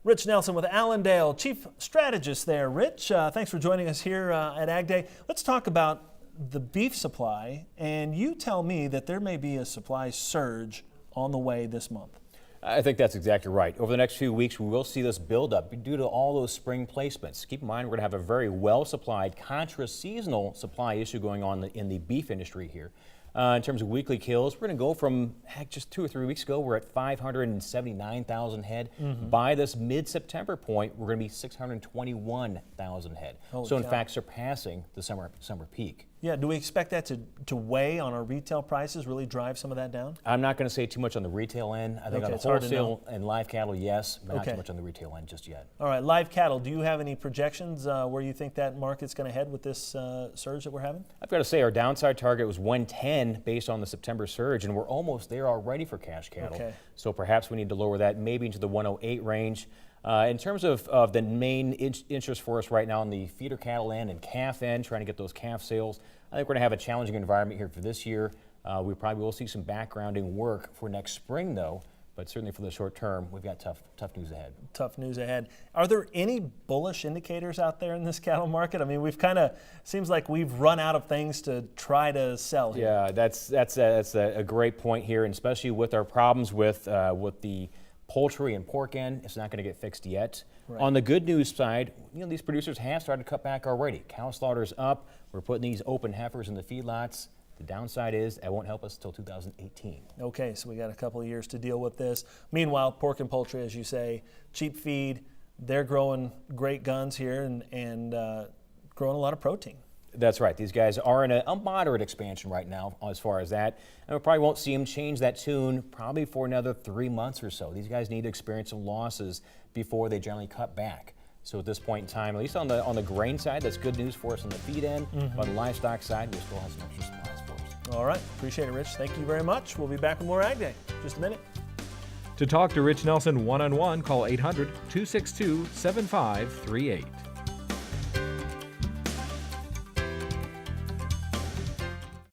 Rich Nelson with Allendale, Chief Strategist there. Rich, thanks for joining us here at Ag Day. Let's talk about the beef supply, and you tell me that there may be a supply surge on the way this month. I think that's exactly right. Over the next few weeks, we will see this build up due to all those spring placements. Keep in mind, we're going to have a very well-supplied contra-seasonal supply issue going on in the beef industry here. In terms of weekly kills, we're going to go from, just 2 or 3 weeks ago, we're at 579,000 head. By this mid-September point, we're going to be 621,000 head. So in fact, surpassing the summer peak. Yeah, do we expect that to weigh on our retail prices, really drive some of that down? I'm not going to say too much on the retail end. I think on the wholesale and live cattle, yes, but not too much on the retail end just yet. All right, live cattle, do you have any projections where you think that market's going to head with this surge that we're having? I've got to say our downside target was 110 based on the September surge, and we're almost there already for cash cattle. So perhaps we need to lower that maybe into the 108 range. In terms of the main interest for us right now on the feeder cattle end and calf end, trying to get those calf sales, I think we're going to have a challenging environment here for this year. We probably will see some backgrounding work for next spring, though, but certainly for the short term, we've got tough news ahead. Tough news ahead. Are there any bullish indicators out there in this cattle market? I mean, we've seems like we've run out of things to try to sell here. Yeah, that's a great point here, and especially with our problems with the poultry and pork end, it's not going to get fixed yet. Right. On the good news side, these producers have started to cut back already. Cow slaughter's up. We're putting these open heifers in the feedlots. The downside is it won't help us until 2018. Okay, so we got a couple of years to deal with this. Meanwhile, pork and poultry, as you say, cheap feed, they're growing great guns here and growing a lot of protein. That's right. These guys are in a moderate expansion right now as far as that. And we probably won't see them change that tune probably for another 3 months or so. These guys need to experience some losses before they generally cut back. So at this point in time, at least on the grain side, that's good news for us on the feed end. But on the livestock side, we still have some extra supplies for us. All right. Appreciate it, Rich. Thank you very much. We'll be back with more Ag Day. Just a minute. To talk to Rich Nelson one-on-one, call 800-262-7538.